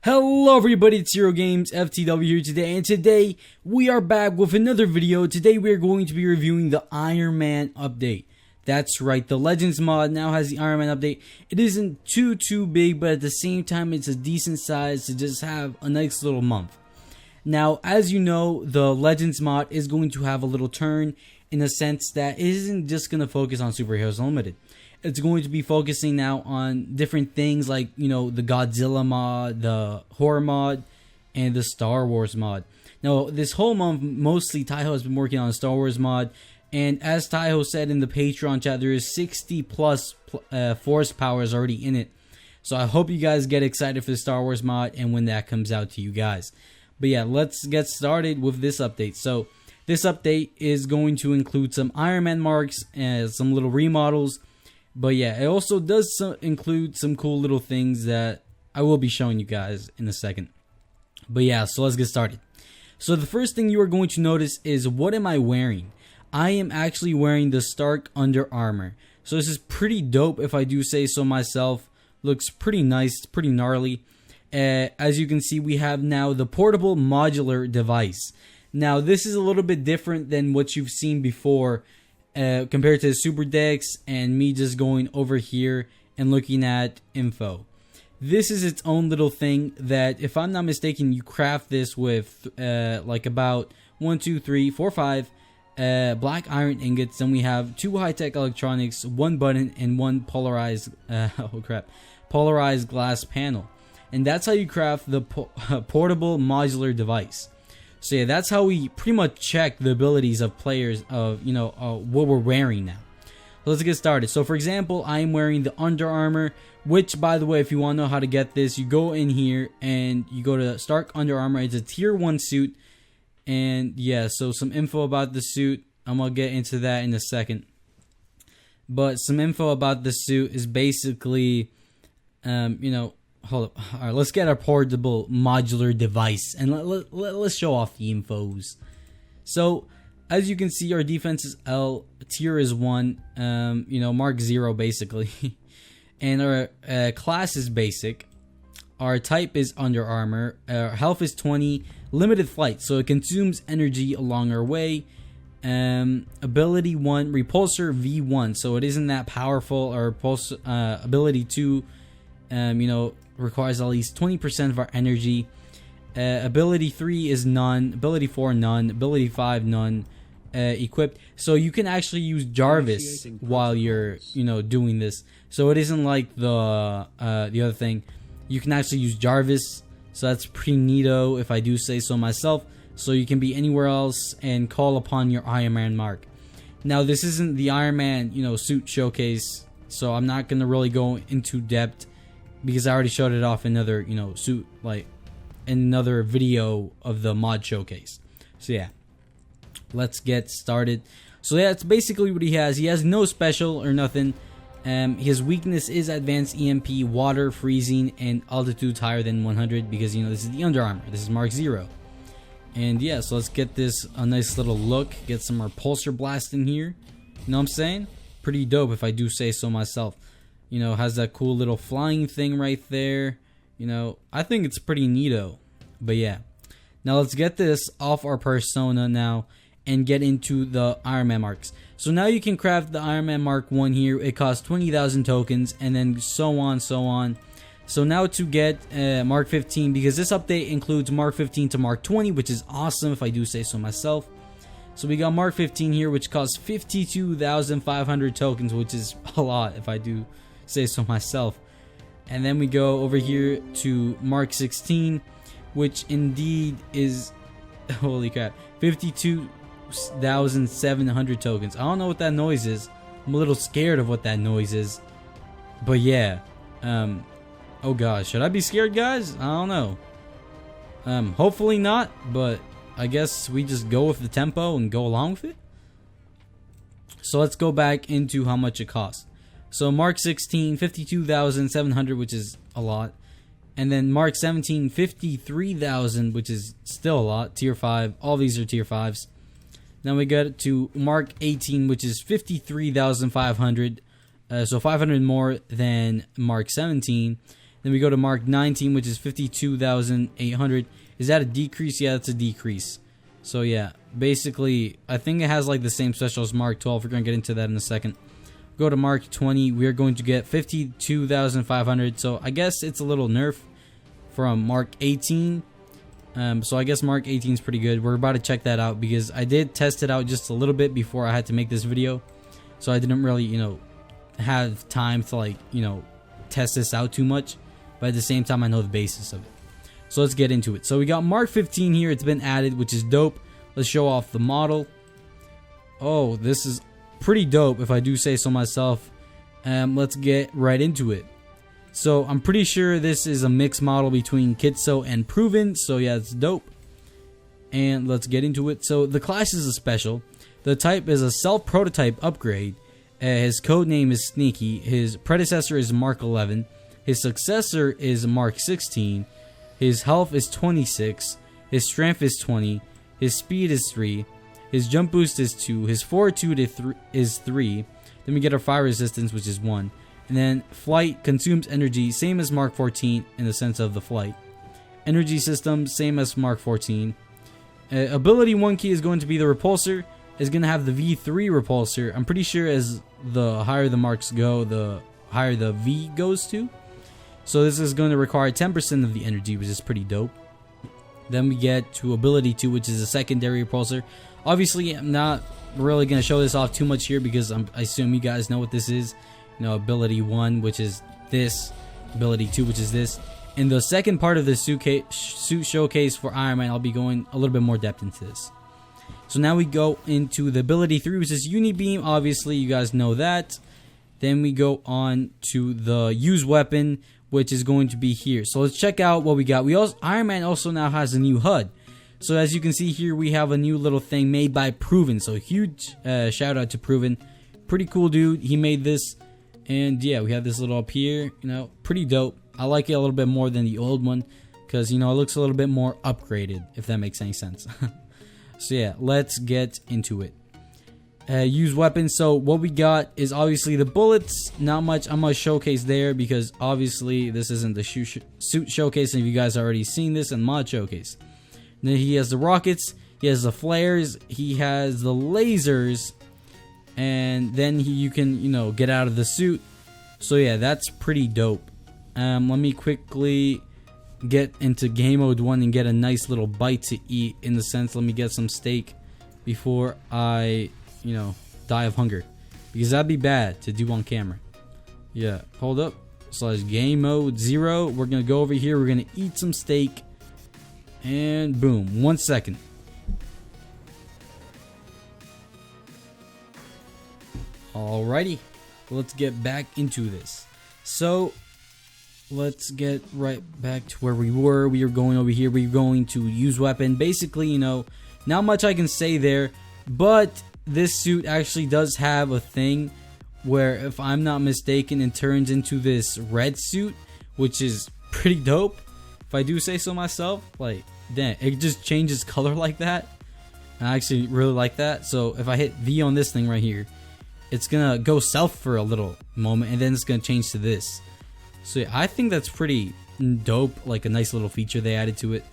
Hello everybody, it's herogamezftw here today, and today we are back with another video. Today we are going to be reviewing the IronMan update. That's right, the Legends mod now has the IronMan update. It isn't too big, but at the same time it's a decent size to just have a nice little month. Now, as you know, the Legends mod is going to have a little turn in the sense that it isn't just going to focus on Superheroes Unlimited. It's going to be focusing now on different things like, you know, the Godzilla mod, the horror mod, and the Star Wars mod. Now, this whole month, mostly Taiho has been working on a Star Wars mod. And as Taiho said in the Patreon chat, there is 60 plus force powers already in it. So I hope you guys get excited for the Star Wars mod and when that comes out to you guys. But yeah, let's get started with this update. So this update is going to include some IronMan marks and some little remodels. But yeah, it also does include some cool little things that I will be showing you guys in a second. But yeah, so let's get started. So the first thing you are going to notice is, what am I wearing? I am actually wearing the Stark Under Armour. So this is pretty dope if I do say so myself. Looks pretty nice, pretty gnarly. As you can see, we have now the portable modular device. Now this is a little bit different than what you've seen before. Compared to the super decks and me just going over here and looking at info. This is its own little thing that, if I'm not mistaken, you craft this with like about 1, 2, 3, 4, 5 black iron ingots. Then we have 2 high-tech electronics, 1 button, and 1 polarized polarized glass panel. And that's how you craft the portable modular device. So yeah, that's how we pretty much check the abilities of players of, you know, what we're wearing now. So let's get started. So for example, I'm wearing the Under Armour, which, by the way, if you want to know how to get this, you go in here and you go to Stark Under Armour. It's a tier 1 suit. And yeah, so some info about the suit. I'm going to get into that in a second. But some info about the suit is basically, you know, hold up. All right, let's get our portable modular device and let's show off the infos. So, as you can see, our defense is L, tier is 1, you know, mark 0 basically. And our class is basic. Our type is Under Armour. Our health is 20, limited flight, so it consumes energy along our way. Ability 1, Repulsor V1, so it isn't that powerful. Our ability 2, you know, requires at least 20% of our energy. Ability 3 is none. Ability 4 none. Ability 5 none. Equipped, so you can actually use Jarvis while you're, you know, doing this. So it isn't like the other thing. You can actually use Jarvis, so that's pretty neato if I do say so myself. So you can be anywhere else and call upon your IronMan mark. Now this isn't the IronMan, you know, suit showcase, so I'm not gonna really go into depth, because I already showed it off in another, you know, suit, like in another video of the mod showcase. So yeah, let's get started. So yeah, that's basically what he has. He has no special or nothing. His weakness is advanced EMP, water, freezing, and altitudes higher than 100, because, you know, this is the Under Armour. This is Mark 0. And yeah, so let's get this a nice little look. Get some repulsor blast in here. You know what I'm saying? Pretty dope if I do say so myself. You know, has that cool little flying thing right there. You know, I think it's pretty neato. But yeah. Now let's get this off our persona now and get into the IronMan marks. So now you can craft the IronMan Mark 1 here. It costs 20,000 tokens, and then so on, so on. So now to get Mark 15, because this update includes Mark 15 to Mark 20, which is awesome if I do say so myself. So we got Mark 15 here, which costs 52,500 tokens, which is a lot if I do say so myself. And then we go over here to Mark 16, which indeed is, holy crap, 52,700 tokens. I don't know what that noise is. I'm a little scared of what that noise is. But yeah, oh gosh, should I be scared, guys? I don't know. Hopefully not, but I guess we just go with the tempo and go along with it. So let's go back into how much it costs. So Mark 16, 52,700, which is a lot. And then Mark 17, 53,000, which is still a lot. Tier 5. All these are tier 5s. Then we get to Mark 18, which is 53,500. So 500 more than Mark 17. Then we go to Mark 19, which is 52,800. Is that a decrease? Yeah, that's a decrease. So yeah, basically, I think it has like the same special as Mark 12. We're going to get into that in a second. Go to Mark 20. We're going to get 52,500. So I guess it's a little nerf from Mark 18. So I guess Mark 18 is pretty good. We're about to check that out because I did test it out just a little bit before I had to make this video. So I didn't really, have time to like, test this out too much. But at the same time, I know the basis of it. So let's get into it. So we got Mark 15 here. It's been added, which is dope. Let's show off the model. Oh, this is pretty dope if I do say so myself. Let's get right into it. So I'm pretty sure this is a mixed model between Kitso and Proven. So yeah, it's dope. And let's get into it. So the class is a special. The type is a self-prototype upgrade. His code name is Sneaky. His predecessor is Mark 11. His successor is Mark 16. His health is 26. His strength is 20. His speed is 3. His jump boost is 2. His fortitude is 3. Then we get our fire resistance, which is 1. And then flight consumes energy, same as Mark 14 in the sense of the flight. Energy system, same as Mark 14. Ability 1 key is going to be the Repulsor. It's going to have the V3 Repulsor. I'm pretty sure as the higher the marks go, the higher the V goes to. So this is going to require 10% of the energy, which is pretty dope. Then we get to Ability 2, which is a secondary Repulsor. Obviously, I'm not really going to show this off too much here because I assume you guys know what this is. Ability 1, which is this. Ability 2, which is this. In the second part of the suit showcase for Iron Man, I'll be going a little bit more depth into this. So now we go into the Ability 3, which is Uni-Beam. Obviously, you guys know that. Then we go on to the Use Weapon, which is going to be here. So let's check out what we got. Iron Man also now has a new HUD. So as you can see here, we have a new little thing made by Proven. So huge shout out to Proven. Pretty cool dude. He made this. And yeah, we have this little up here. Pretty dope. I like it a little bit more than the old one. Because, it looks a little bit more upgraded. If that makes any sense. So yeah, let's get into it. Use weapons. So what we got is obviously the bullets. Not much I'm going to showcase there because obviously this isn't the suit showcase. And if you guys already seen this in mod showcase. Then he has the rockets. He has the flares. He has the lasers. And then you can, get out of the suit. So yeah, that's pretty dope. Let me quickly get into game mode 1 and get a nice little bite to eat. In the sense, let me get some steak before I, die of hunger. Because that'd be bad to do on camera. Yeah, hold up. So that's game mode 0. We're going to go over here. We're going to eat some steak. And boom, 1 second. Alrighty, let's get back into this. So, let's get right back to where we were. We are going over here. We're going to use weapon. Basically, not much I can say there. But this suit actually does have a thing where, if I'm not mistaken, it turns into this red suit, which is pretty dope. If I do say so myself, like, damn, it just changes color like that. I actually really like that. So if I hit V on this thing right here, it's gonna go south for a little moment, and then it's gonna change to this. So yeah, I think that's pretty dope, like a nice little feature they added to it.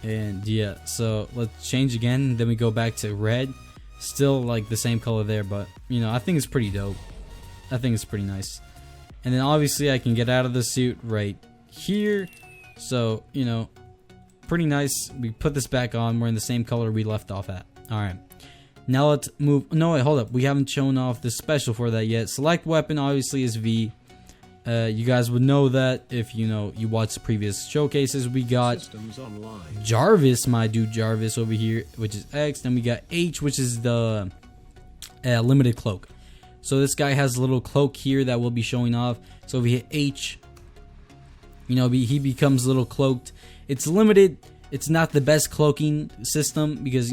And yeah, so let's change again. Then we go back to red. Still like the same color there, but I think it's pretty dope. I think it's pretty nice. And then obviously I can get out of the suit right here. So, pretty nice. We put this back on. We're in the same color we left off at. Alright. Now let's move. No, wait, hold up. We haven't shown off the special for that yet. Select weapon obviously is V. You guys would know that if you watch the previous showcases. We got Jarvis, my dude Jarvis over here, which is X. Then we got H, which is the limited cloak. So this guy has a little cloak here that we'll be showing off. So if we hit H, he becomes a little cloaked. It's limited. It's not the best cloaking system because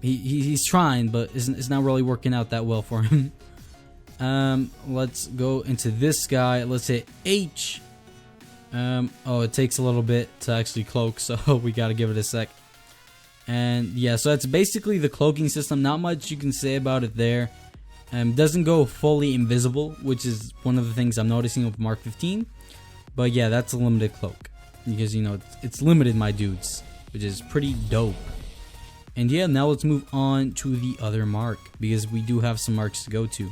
he's trying, but it's not really working out that well for him. Let's go into this guy. Let's hit H. Oh, it takes a little bit to actually cloak, so we gotta give it a sec. And yeah, so that's basically the cloaking system. Not much you can say about it there. Doesn't go fully invisible, which is one of the things I'm noticing with Mark 15. But yeah, that's a limited cloak. Because, you know, it's limited, my dudes. Which is pretty dope. And yeah, now let's move on to the other mark. Because we do have some marks to go to.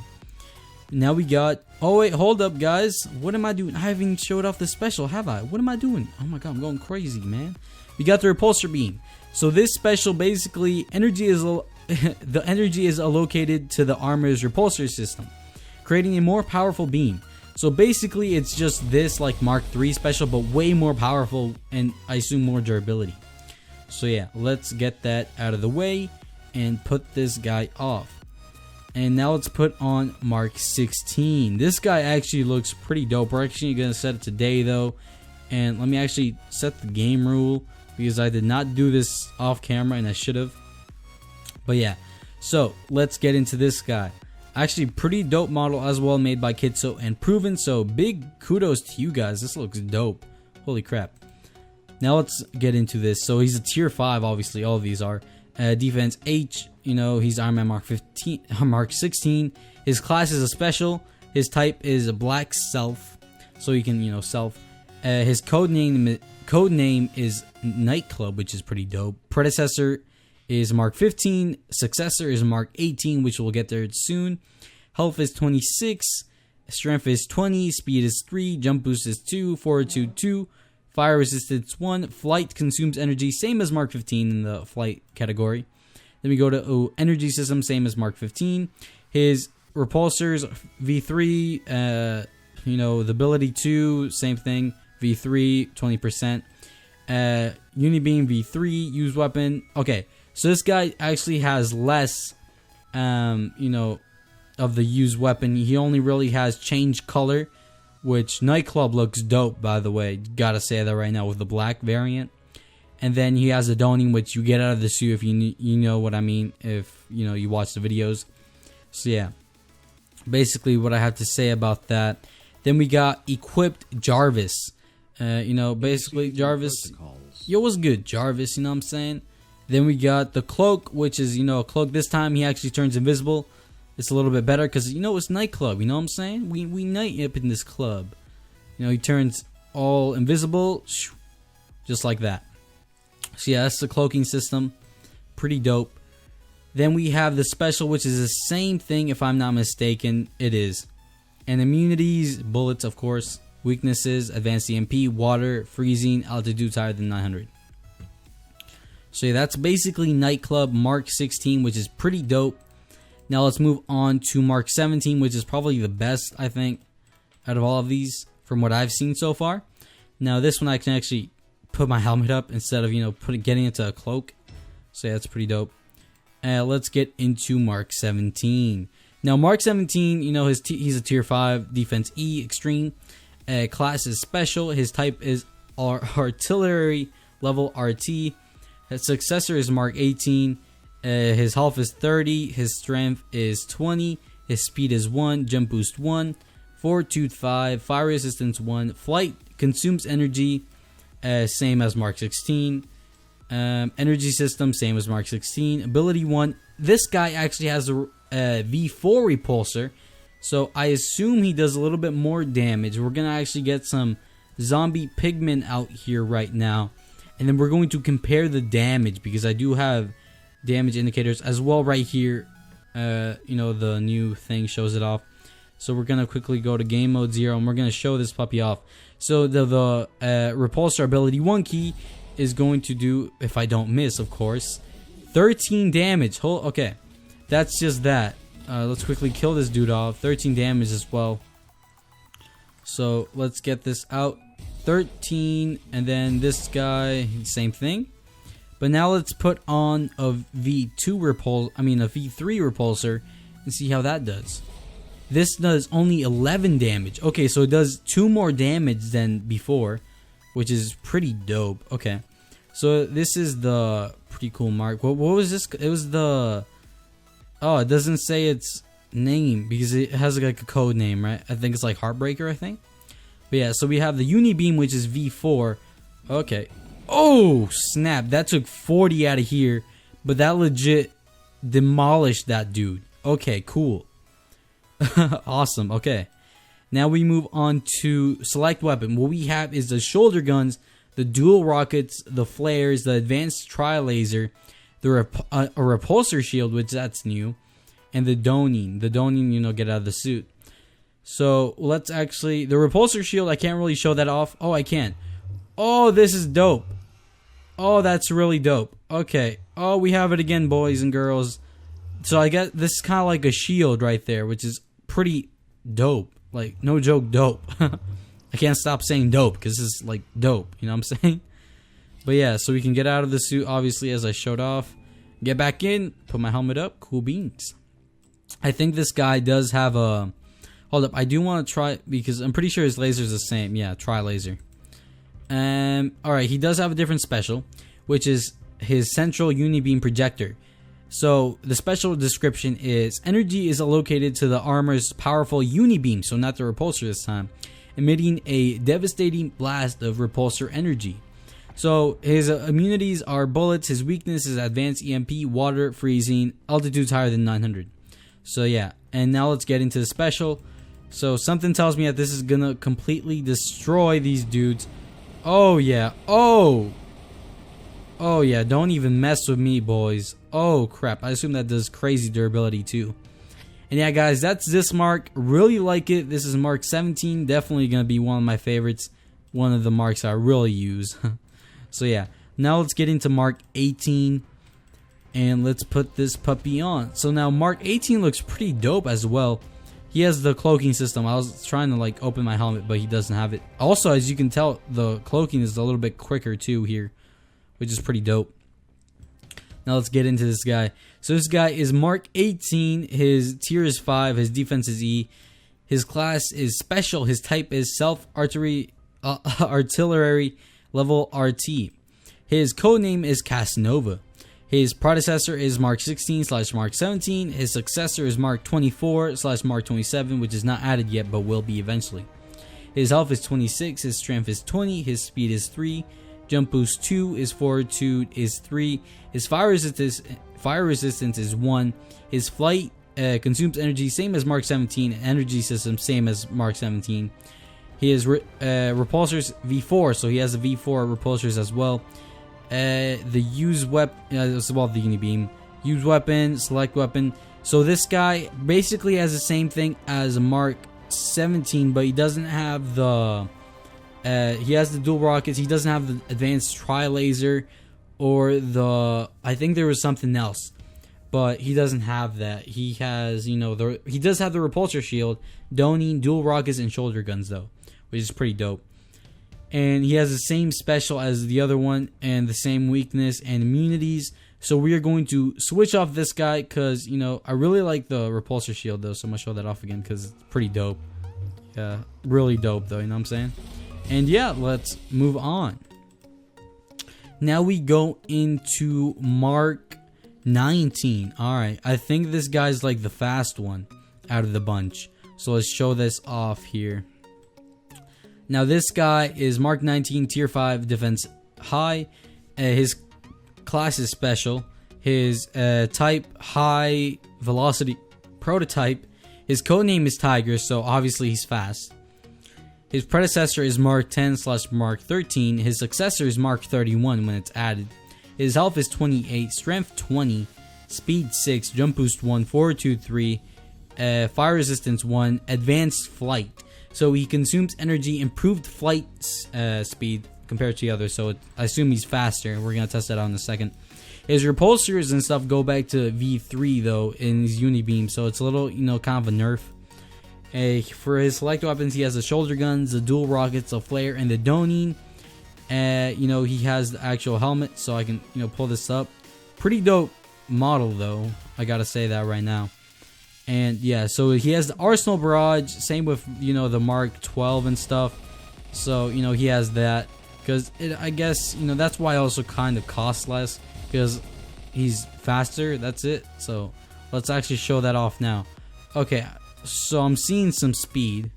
Now we got... Oh wait, hold up guys. What am I doing? I haven't even showed off the special, have I? What am I doing? Oh my god, I'm going crazy, man. We got the Repulsor Beam. So this special, basically, energy is... the energy is allocated to the Armour's Repulsor system, creating a more powerful beam. So basically, it's just this like Mark III special, but way more powerful and I assume more durability. So yeah, let's get that out of the way and put this guy off. And now let's put on Mark 16. This guy actually looks pretty dope. We're actually going to set it today though. And let me actually set the game rule because I did not do this off camera and I should have. But yeah, so let's get into this guy. Actually, pretty dope model as well, made by Kitso and proven. So big kudos to you guys. This looks dope. Holy crap. Now let's get into this. So he's a tier 5, obviously. All of these are. Defense H, you know, he's IronMan Mark 16. His class is a special. His type is a black self. So he can, you know, self. His code name is Nightclub, which is pretty dope. Predecessor is Mark 15, successor is Mark 18, which we'll get there soon. Health is 26, strength is 20, speed is 3, jump boost is 2, fortitude 2, fire resistance 1, flight consumes energy, same as Mark 15 in the flight category. Then we go to energy system, same as Mark 15. His repulsors V3, you know, the ability 2, same thing, V3, 20%. Uni-Beam V3, use weapon, okay. So this guy actually has less, you know, of the used weapon. He only really has change color, which Nightclub looks dope, by the way. Gotta say that right now with the black variant. And then he has a Doning, which you get out of the suit if you know what I mean, if, you know, you watch the videos. So yeah, basically what I have to say about that. Then we got equipped Jarvis. You know, basically Jarvis. Yo, what's good, Jarvis? You know what I'm saying? Then we got the Cloak, which is, you know, a cloak. This time he actually turns invisible. It's a little bit better because, you know, it's Nightclub. You know what I'm saying? We night up in this club. You know, he turns all invisible, just like that. So yeah, that's the cloaking system. Pretty dope. Then we have the special, which is the same thing, if I'm not mistaken. It is. And immunities, bullets, of course. Weaknesses, advanced EMP, water, freezing, altitude higher than 900. So yeah, that's basically Nightclub Mark 16, which is pretty dope. Now let's move on to Mark 17, which is probably the best, I think, out of all of these from what I've seen so far. Now this one I can actually put my helmet up instead of, you know, getting into a cloak. So yeah, that's pretty dope. Let's get into Mark 17. Now Mark 17, you know, he's a tier 5, defense E, extreme. Class is special. His type is artillery, level RT. His successor is Mark 18. His health is 30. His strength is 20. His speed is 1. Jump boost 1. Fortitude 5. Fire resistance 1. Flight consumes energy. Same as Mark 16. Energy system, same as Mark 16. Ability 1. This guy actually has a V4 repulsor. So I assume he does a little bit more damage. We're going to actually get some zombie pigmen out here right now. And then we're going to compare the damage because I do have damage indicators as well right here. You know, the new thing shows it off. So we're going to quickly go to game mode 0 and we're going to show this puppy off. So the Repulsor Ability 1 key is going to do, if I don't miss, of course, 13 damage. Okay, that's just that. Let's quickly kill this dude off. 13 damage as well. So let's get this out. 13, and then this guy, same thing. But now let's put on a V3 repulsor and see how that does. This does only 11 damage. Okay, so it does 2 more damage than before, which is pretty dope. Okay, so this is the pretty cool mark. What was this? It was the... Oh, it doesn't say its name because it has like a code name, right? I think it's like Heartbreaker, I think. But yeah, so we have the Uni-Beam, which is V4. Okay. Oh, snap. That took 40 out of here. But that legit demolished that dude. Okay, cool. Awesome. Okay. Now we move on to select weapon. What we have is the shoulder guns, the dual rockets, the flares, the advanced tri-laser, a repulsor shield, which that's new, and the doning. The doning, you know, get out of the suit. So let's actually, the repulsor shield, I can't really show that off. Oh, I can. Oh, this is dope. Oh, that's really dope. Okay. Oh, we have it again, boys and girls. So I guess this is kind of like a shield right there, which is pretty dope. Like, no joke, dope. I can't stop saying dope because this is like dope. You know what I'm saying? But yeah, so we can get out of the suit, obviously, as I showed off. Get back in, put my helmet up. Cool beans. I think this guy does have a... Hold up, I do want to try, because I'm pretty sure his laser's the same. Yeah, tri-laser. Alright, he does have a different special, which is his central Uni-Beam Projector. So, the special description is, energy is allocated to the armor's powerful Uni-Beam, so not the repulsor this time, emitting a devastating blast of repulsor energy. So, his immunities are bullets, his weakness is advanced EMP, water, freezing, altitudes higher than 900. So yeah, and now let's get into the special. So something tells me that this is gonna completely destroy these dudes. Oh yeah, oh yeah, don't even mess with me, boys. Oh crap, I assume that does crazy durability too. And yeah guys, that's this mark. Really like it. This is mark 17, definitely gonna be one of my favorites. One of the marks I really use. So yeah, now let's get into mark 18. And let's put this puppy on. So now mark 18 looks pretty dope as well. He has the cloaking system. I was trying to like open my helmet, but he doesn't have it. Also, as you can tell, the cloaking is a little bit quicker too here, which is pretty dope. Now let's get into this guy. So this guy is mark 18. His tier is 5. His defense is E. His class is special. His type is artillery level RT. His codename is Casanova. His predecessor is Mark 16/Mark 17. His successor is Mark 24/Mark 27, which is not added yet but will be eventually. His health is 26, his strength is 20, his speed is 3, jump boost 2, his fortitude is 3, his fire resistance is 1, his flight consumes energy same as Mark 17, energy system same as Mark 17. He has repulsors V4, so he has the V4 repulsors as well. The used weapon, as well, the Uni-Beam, used weapon, select weapon. So this guy basically has the same thing as Mark 17, but he doesn't have the, he has the dual rockets, he doesn't have the advanced tri-laser, or the, I think there was something else, but he doesn't have that. He has, you know, he does have the repulsor shield, doning, dual rockets, and shoulder guns though, which is pretty dope. And he has the same special as the other one, and the same weakness and immunities. So we are going to switch off this guy, because, you know, I really like the repulsor shield though, so I'm going to show that off again, because it's pretty dope. Yeah, really dope though, you know what I'm saying? And yeah, let's move on. Now we go into mark 19. Alright, I think this guy's like the fast one out of the bunch. So let's show this off here. Now this guy is Mark 19, tier 5, defense high. His class is special. His type, high velocity prototype. His codename is Tiger, so obviously he's fast. His predecessor is Mark 10/Mark 13. His successor is Mark 31 when it's added. His health is 28, strength 20, speed 6, jump boost 1, fortitude 3, fire resistance 1, advanced flight. So he consumes energy, improved flight speed compared to the others. So I assume he's faster. We're going to test that out in a second. His repulsors and stuff go back to V3 though in his Uni-Beam. So it's a little, you know, kind of a nerf. For his select weapons, he has the shoulder guns, the dual rockets, the flare, and the doning. You know, he has the actual helmet. So I can, you know, pull this up. Pretty dope model though. I got to say that right now. And yeah, so he has the Arsenal Barrage, same with, you know, the Mark 12 and stuff. So, you know, he has that. Because I guess, you know, that's why it also kind of costs less. Because he's faster, that's it. So, let's actually show that off now. Okay, so I'm seeing some speed.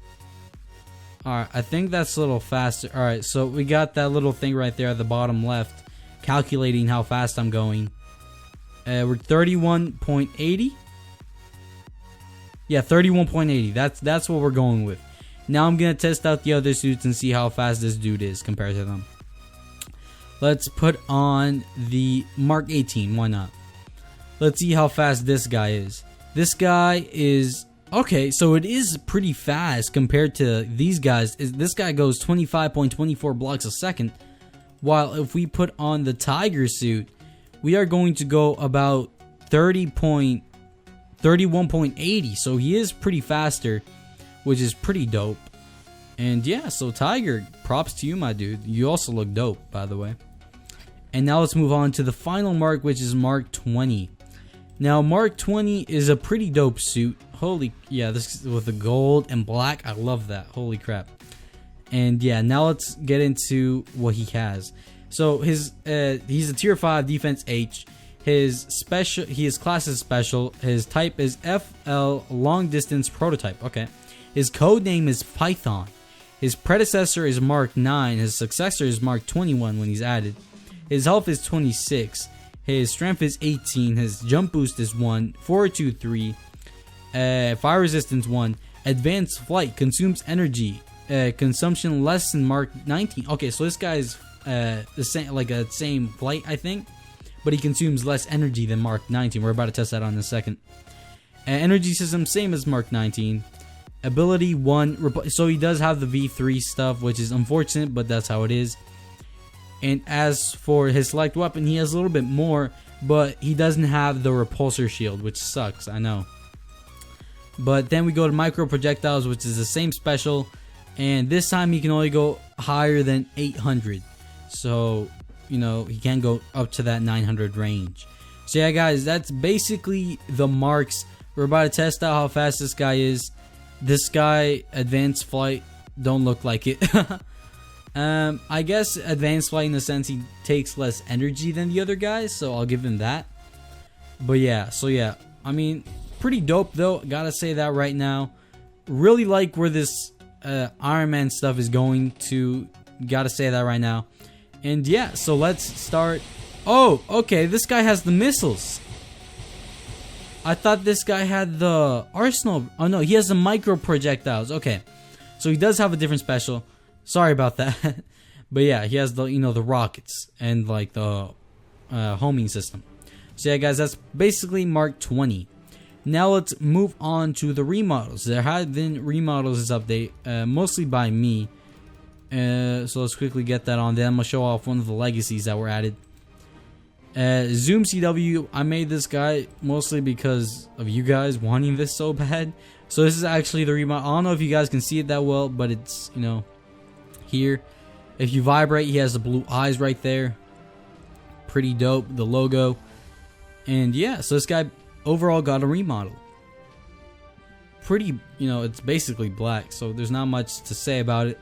Alright, I think that's a little faster. Alright, so we got that little thing right there at the bottom left. Calculating how fast I'm going. We're 31.80. Yeah, 31.80. That's what we're going with. Now I'm gonna test out the other suits and see how fast this dude is compared to them. Let's put on the Mark 18, why not? Let's see how fast this guy is. This guy is, okay, so it is pretty fast compared to these guys. This guy goes 25.24 blocks a second, while if we put on the Tiger suit, we are going to go about 31.80, so he is pretty faster, which is pretty dope. And yeah, so Tiger, props to you, my dude. You also look dope, by the way. And now let's move on to the final mark, which is Mark 20. Now, Mark 20 is a pretty dope suit. Holy, yeah, this with the gold and black. I love that. Holy crap. And yeah, now let's get into what he has. So he's a tier 5 defense H. His class is special. His type is FL long distance prototype. Okay. His code name is Python. His predecessor is Mark 9. His successor is Mark 21 when he's added. His health is 26. His strength is 18. His jump boost is 1. 423. Fire resistance 1. Advanced flight consumes energy. Consumption less than Mark 19. Okay, so this guy's the same flight, I think, but he consumes less energy than Mark 19. We're about to test that on in a second. Energy system same as Mark 19. Ability 1. So he does have the V3 stuff, which is unfortunate, but that's how it is. And as for his select weapon, he has a little bit more, but he doesn't have the Repulsor Shield, which sucks, I know. But then we go to Micro Projectiles, which is the same special, and this time he can only go higher than 800. So, you know, he can go up to that 900 range. So yeah, guys, that's basically the marks. We're about to test out how fast this guy is. This guy, advanced flight, don't look like it. I guess advanced flight in the sense he takes less energy than the other guys, so I'll give him that. But yeah, so yeah, I mean, pretty dope though, gotta say that right now. Really like where this Iron Man stuff is going to, gotta say that right now. And yeah, so let's start. Oh, okay, this guy has the missiles. I thought this guy had the arsenal. Oh no, he has the micro projectiles. Okay, so he does have a different special. Sorry about that. But yeah, he has the, you know, the rockets and like the homing system. So yeah, guys, that's basically Mark 20. Now let's move on to the remodels. There have been remodels this update, mostly by me. So let's quickly get that on. Then I'm gonna show off one of the legacies that were added. Zoom CW, I made this guy mostly because of you guys wanting this so bad. So this is actually the remodel. I don't know if you guys can see it that well, but it's, you know, here. If you vibrate, he has the blue eyes right there. Pretty dope, the logo. And yeah, so this guy overall got a remodel. Pretty, you know, it's basically black, so there's not much to say about it.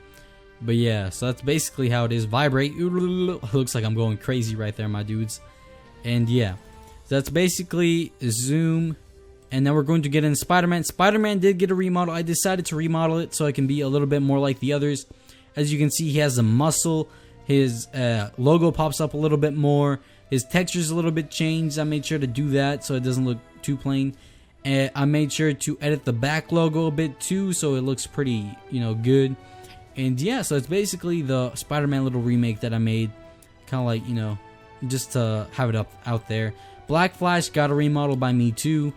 But yeah, so that's basically how it is. Vibrate. Looks like I'm going crazy right there, my dudes. And yeah, so that's basically Zoom. And then we're going to get in Spider-Man. Spider-Man did get a remodel. I decided to remodel it so I can be a little bit more like the others. As you can see, he has a muscle. His logo pops up a little bit more. His texture's a little bit changed. I made sure to do that so it doesn't look too plain. I made sure to edit the back logo a bit too, so it looks pretty, you know, good. And yeah, so it's basically the Spider-Man little remake that I made. Kind of like, you know, just to have it out there. Black Flash got a remodel by me too.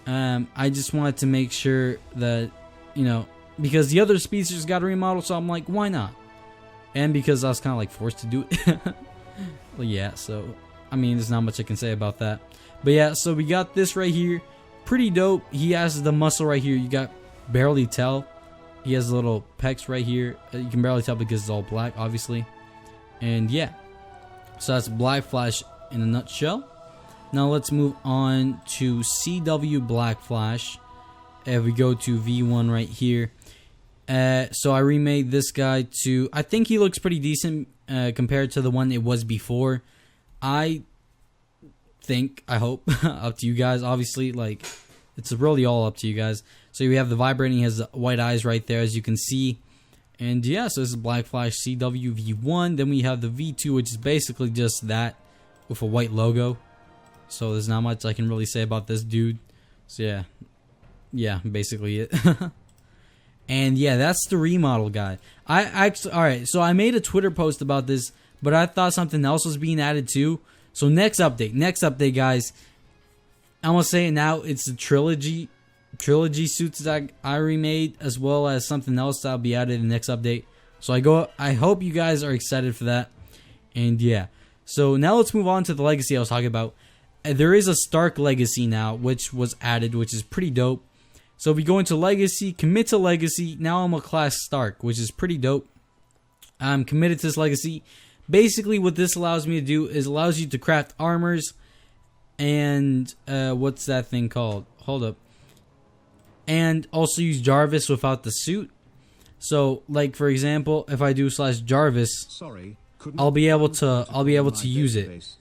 I just wanted to make sure that, you know, because the other speedsters got a remodel, so I'm like, why not? And because I was kind of like forced to do it. Well, yeah, so I mean, there's not much I can say about that. But yeah, so we got this right here. Pretty dope. He has the muscle right here. You got barely tell. He has little pecs right here. You can barely tell because it's all black, obviously. And yeah, so that's Black Flash in a nutshell. Now let's move on to CW Black Flash. We go to V1 right here. So I remade this guy to, I think he looks pretty decent compared to the one it was before. I think, I hope, up to you guys, obviously, like, it's really all up to you guys. So we have the vibrating, he has the white eyes right there, as you can see. And yeah, so this is Black Flash CW V1. Then we have the V2, which is basically just that with a white logo. So there's not much I can really say about this dude. So yeah, basically it. And yeah, that's the remodel guide. I actually, alright, so I made a Twitter post about this, but I thought something else was being added too. So next update guys. I'm gonna say it now, it's the trilogy suits that I remade, as well as something else that'll be added in the next update. So I hope you guys are excited for that. And yeah. So now let's move on to the legacy I was talking about. There is a Stark legacy now, which was added, which is pretty dope. So if we go into legacy, commit to legacy, now I'm a class Stark, which is pretty dope. I'm committed to this legacy. Basically what this allows me to do is allows you to craft armors and what's that thing called? Hold up. And also use Jarvis without the suit. So like for example, if I do /Jarvis, I'll be able to use it.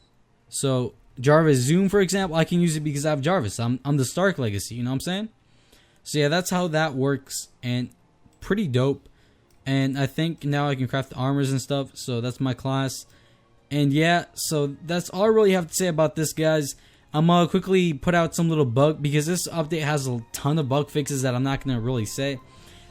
So Jarvis Zoom, for example, I can use it because I have Jarvis. I'm the Stark legacy, you know what I'm saying? So yeah, that's how that works, and pretty dope. And I think now I can craft the armors and stuff, so that's my class. And yeah, so that's all I really have to say about this, guys. I'm gonna quickly put out some little bug, because this update has a ton of bug fixes that I'm not gonna really say.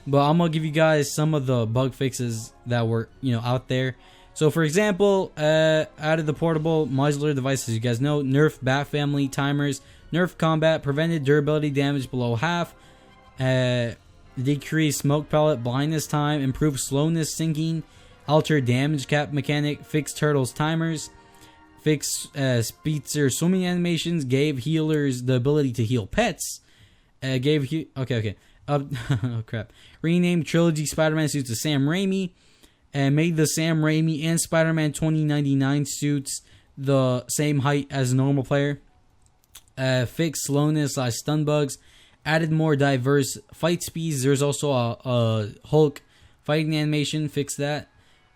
But I'm gonna give you guys some of the bug fixes that were, out there. So for example, added the portable modular devices. You guys know, nerf bat family timers, nerf combat, prevented durability damage below half, decreased smoke pellet blindness time, improved slowness sinking, altered damage cap mechanic, fixed turtles timers, fixed speedster swimming animations, gave healers the ability to heal pets, oh crap, renamed trilogy Spider-Man suits to Sam Raimi, and made the Sam Raimi and Spider-Man 2099 suits the same height as a normal player, fixed slowness / stun bugs, added more diverse fight speeds. There's also a Hulk fighting animation, fixed that,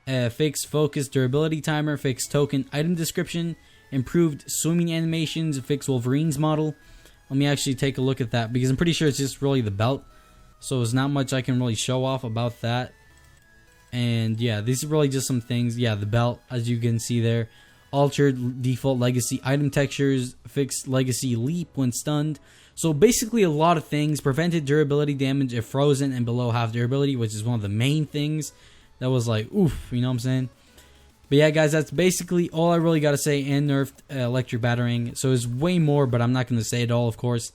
fixed focus durability timer, fixed token item description, improved swimming animations, fixed Wolverine's model. Let me actually take a look at that, because I'm pretty sure it's just really the belt, so there's not much I can really show off about that. And yeah, these are really just some things. Yeah, the belt, as you can see there, altered default legacy item textures, fixed legacy leap when stunned. So basically a lot of things. Prevented durability damage if frozen and below half durability, which is one of the main things that was like, oof, you know what I'm saying? But yeah, guys, that's basically all I really got to say. And nerfed electric battering. So it's way more, but I'm not going to say it all, of course.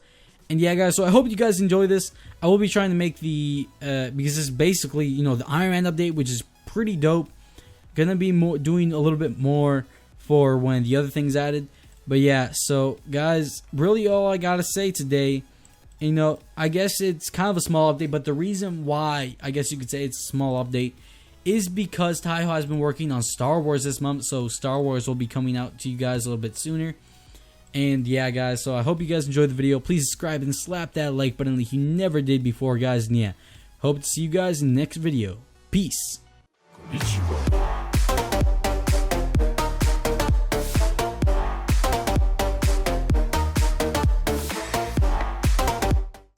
And yeah, guys, so I hope you guys enjoy this. I will be trying to make the, because this is basically, the Iron Man update, which is pretty dope. Gonna be doing a little bit more for when the other things added. But yeah, so guys, really all I gotta say today, I guess it's kind of a small update, but the reason why I guess you could say it's a small update is because Taiho has been working on Star Wars this month, so Star Wars will be coming out to you guys a little bit sooner. And yeah, guys, so I hope you guys enjoyed the video. Please subscribe and slap that like button like you never did before, guys. And yeah, hope to see you guys in the next video. Peace.